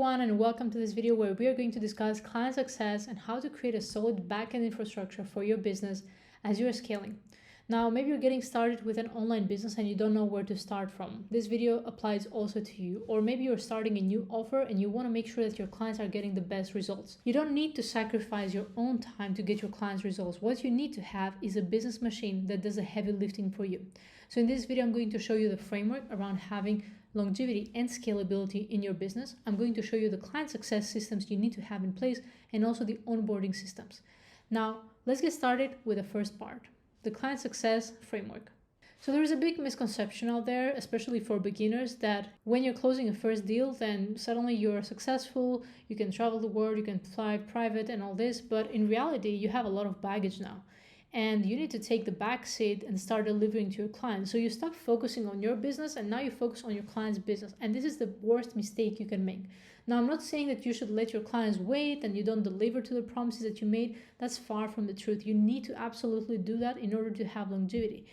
everyone, and welcome to this video where we are going to discuss client success and how to create a solid backend infrastructure for your business as you are scaling. Now, maybe you're getting started with an online business and you don't know where to start from. This video applies also to you. Or maybe you're starting a new offer and you want to make sure that your clients are getting the best results. You don't need to sacrifice your own time to get your clients results. What you need to have is a business machine that does the heavy lifting for you. So in this video, I'm going to show you the framework around having longevity and scalability in your business. I'm going to show you the client success systems you need to have in place and also the onboarding systems. Now, let's get started with the first part, the client success framework. So there's a big misconception out there, especially for beginners, that when you're closing a first deal, then suddenly you're successful, you can travel the world, you can fly private and all this, but in reality, you have a lot of baggage now. And you need to take the back seat and start delivering to your clients. So you stop focusing on your business and now you focus on your client's business. And this is the worst mistake you can make. Now, I'm not saying that you should let your clients wait and you don't deliver to the promises that you made. That's far from the truth. You need to absolutely do that in order to have longevity.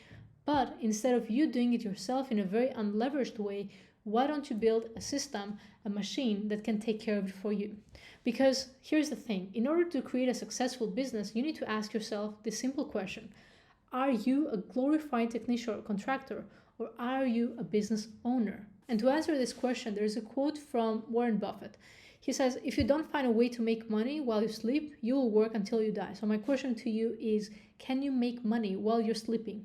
But instead of you doing it yourself in a very unleveraged way, why don't you build a system, a machine that can take care of it for you? Because here's the thing, in order to create a successful business, you need to ask yourself this simple question. Are you a glorified technician or contractor, or are you a business owner? And to answer this question, there's a quote from Warren Buffett. He says, if you don't find a way to make money while you sleep, you will work until you die. So my question to you is, can you make money while you're sleeping?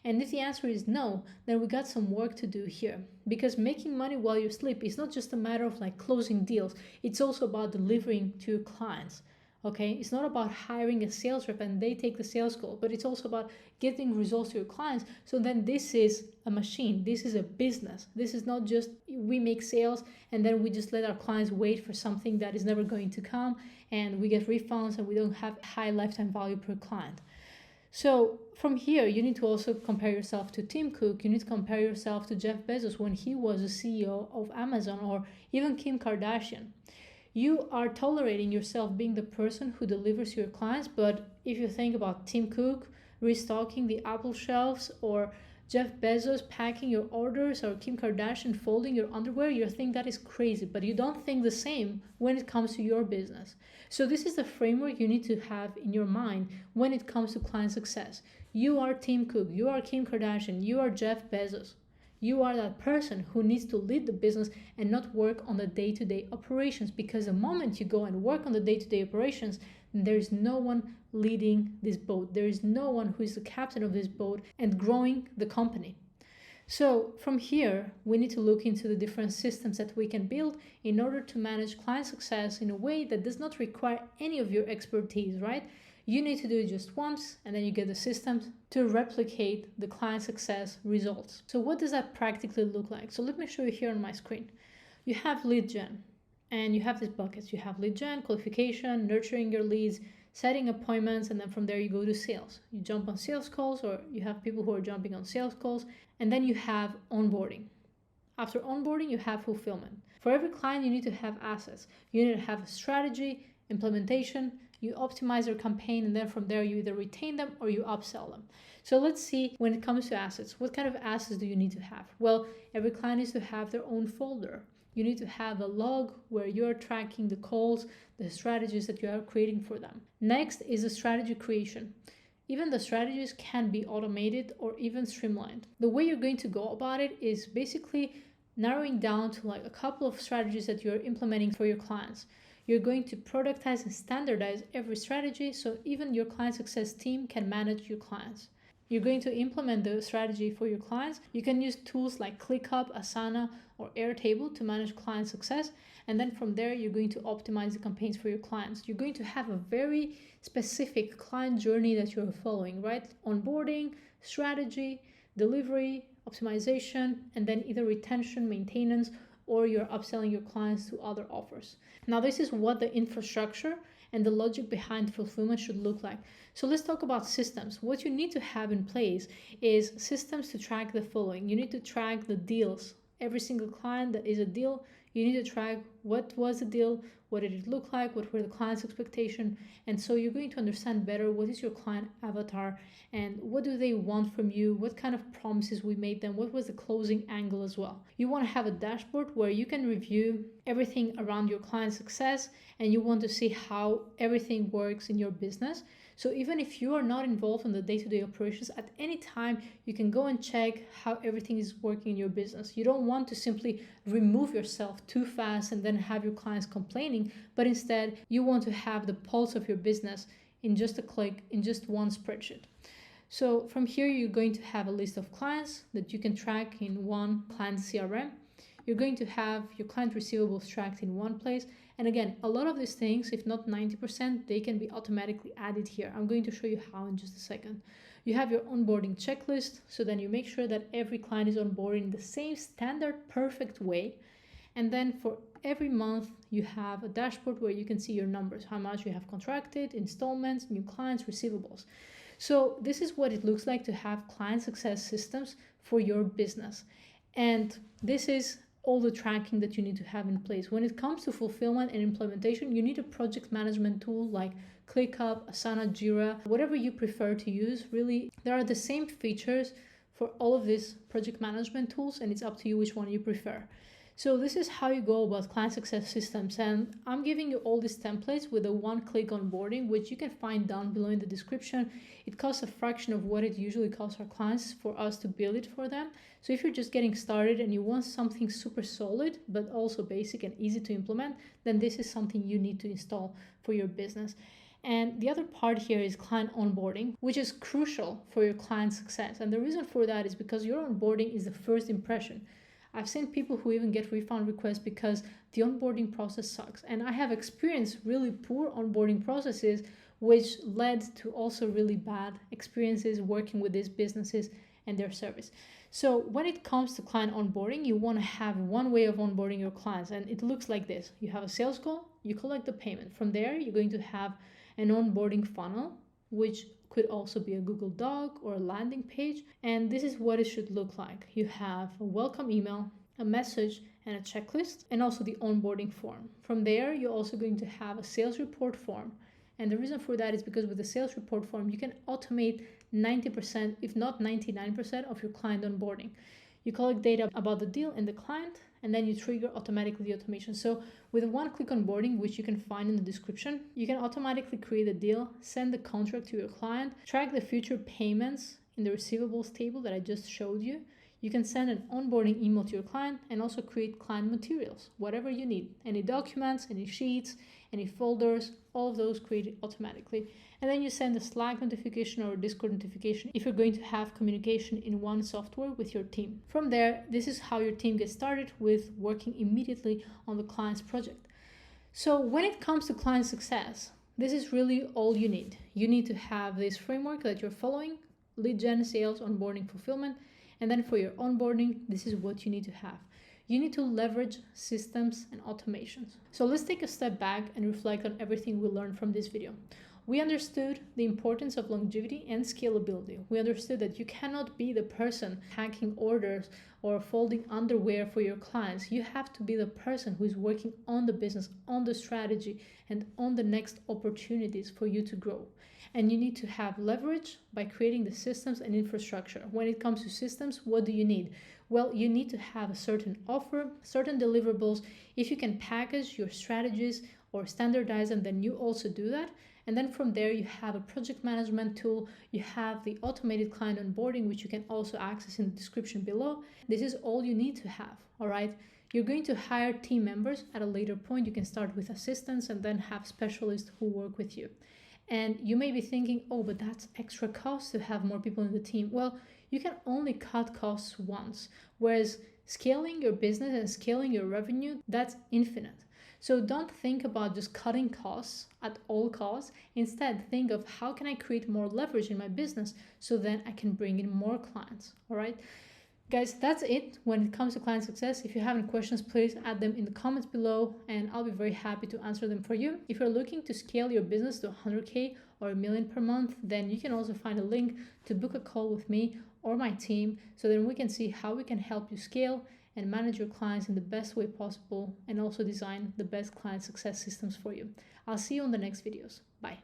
And if the answer is no, then we got some work to do here. Because making money while you sleep is not just a matter of like closing deals. It's also about delivering to your clients. Okay? It's not about hiring a sales rep and they take the sales call, but it's also about getting results to your clients. So then this is a machine. This is a business. This is not just we make sales and then we just let our clients wait for something that is never going to come and we get refunds and we don't have high lifetime value per client. So from here, you need to also compare yourself to Tim Cook. You need to compare yourself to Jeff Bezos when he was the CEO of Amazon, or even Kim Kardashian. You are tolerating yourself being the person who delivers to your clients, but if you think about Tim Cook restocking the Apple shelves, or Jeff Bezos packing your orders, or Kim Kardashian folding your underwear, you think that is crazy, but you don't think the same when it comes to your business. So this is the framework you need to have in your mind when it comes to client success. You are Tim Cook, you are Kim Kardashian, you are Jeff Bezos. You are that person who needs to lead the business and not work on the day-to-day operations, because the moment you go and work on the day-to-day operations, there is no one leading this boat. There is no one who is the captain of this boat and growing the company. So from here, we need to look into the different systems that we can build in order to manage client success in a way that does not require any of your expertise, right? You need to do it just once and then you get the systems to replicate the client success results. So what does that practically look like? So let me show you here on my screen. You have lead gen and you have these buckets. You have lead gen, qualification, nurturing your leads, setting appointments, and then from there you go to sales. You jump on sales calls, or you have people who are jumping on sales calls, and then you have onboarding. After onboarding, you have fulfillment. For every client, you need to have assets. You need to have a strategy, implementation, you optimize your campaign, and then from there you either retain them or you upsell them. So let's see, when it comes to assets, what kind of assets do you need to have? Well, every client needs to have their own folder. You need to have a log where you're tracking the calls, the strategies that you are creating for them. Next is the strategy creation. Even the strategies can be automated or even streamlined. The way you're going to go about it is basically narrowing down to like a couple of strategies that you're implementing for your clients. You're going to productize and standardize every strategy so even your client success team can manage your clients. You're going to implement the strategy for your clients. You can use tools like ClickUp, Asana, or Airtable to manage client success. And then from there, you're going to optimize the campaigns for your clients. You're going to have a very specific client journey that you're following, right? Onboarding, strategy, delivery, optimization, and then either retention, maintenance, or you're upselling your clients to other offers. Now, this is what the infrastructure and the logic behind fulfillment should look like. So let's talk about systems. What you need to have in place is systems to track the following. You need to track the deals. Every single client that is a deal, You need to track what was the deal, what did it look like, what were the client's expectations, and so you're going to understand better what is your client avatar and what do they want from you, what kind of promises we made them, what was the closing angle as well. You want to have a dashboard where you can review everything around your client's success, and you want to see how everything works in your business. So even if you are not involved in the day-to-day operations, at any time you can go and check how everything is working in your business. You don't want to simply remove yourself too fast and then have your clients complaining, but instead you want to have the pulse of your business in just a click, in just one spreadsheet. So from here, you're going to have a list of clients that you can track in one client CRM. You're going to have your client receivables tracked in one place. And again, a lot of these things, if not 90%, they can be automatically added here. I'm going to show you how in just a second. You have your onboarding checklist. So then you make sure that every client is onboarding in the same standard, perfect way. And then for every month, you have a dashboard where you can see your numbers, how much you have contracted, installments, new clients, receivables. So this is what it looks like to have client success systems for your business. And this is all the tracking that you need to have in place. When it comes to fulfillment and implementation, you need a project management tool like ClickUp, Asana, Jira, whatever you prefer to use. Really, there are the same features for all of these project management tools, and it's up to you which one you prefer. So this is how you go about client success systems, and I'm giving you all these templates with a one-click onboarding, which you can find down below in the description. It costs a fraction of what it usually costs our clients for us to build it for them. So if you're just getting started and you want something super solid, but also basic and easy to implement, then this is something you need to install for your business. And the other part here is client onboarding, which is crucial for your client success. And the reason for that is because your onboarding is the first impression. I've seen people who even get refund requests because the onboarding process sucks. And I have experienced really poor onboarding processes, which led to also really bad experiences working with these businesses and their service. So when it comes to client onboarding, you want to have one way of onboarding your clients. And it looks like this. You have a sales goal, you collect the payment. From there, you're going to have an onboarding funnel, which could also be a Google Doc or a landing page. And this is what it should look like. You have a welcome email, a message, and a checklist, and also the onboarding form. From there, you're also going to have a sales report form. And the reason for that is because with the sales report form, you can automate 90%, if not 99% of your client onboarding. You collect data about the deal and the client, and then you trigger automatically the automation. So with one-click onboarding, which you can find in the description, you can automatically create a deal, send the contract to your client, track the future payments in the receivables table that I just showed you. You can send an onboarding email to your client and also create client materials, whatever you need. Any documents, any sheets, any folders, all of those created automatically. And then you send a Slack notification or a Discord notification if you're going to have communication in one software with your team. From there, this is how your team gets started with working immediately on the client's project. So when it comes to client success, this is really all you need. You need to have this framework that you're following: lead gen, sales, onboarding, fulfillment. And then for your onboarding, this is what you need to have. You need to leverage systems and automations. So let's take a step back and reflect on everything we learned from this video. We understood the importance of longevity and scalability. We understood that you cannot be the person packing orders or folding underwear for your clients. You have to be the person who is working on the business, on the strategy, and on the next opportunities for you to grow. And you need to have leverage by creating the systems and infrastructure. When it comes to systems, what do you need? Well, you need to have a certain offer, certain deliverables. If you can package your strategies or standardize them, then you also do that. And then from there, you have a project management tool. You have the automated client onboarding, which you can also access in the description below. This is all you need to have, all right? You're going to hire team members at a later point. You can start with assistants and then have specialists who work with you. And you may be thinking, oh, but that's extra cost to have more people in the team. Well, you can only cut costs once, whereas scaling your business and scaling your revenue, that's infinite. So don't think about just cutting costs at all costs. Instead, think of how can I create more leverage in my business so then I can bring in more clients, all right? Guys, that's it when it comes to client success. If you have any questions, please add them in the comments below and I'll be very happy to answer them for you. If you're looking to scale your business to 100K or $1 million per month, then you can also find a link to book a call with me or my team so then we can see how we can help you scale and manage your clients in the best way possible, and also design the best client success systems for you. I'll see you on the next videos. Bye.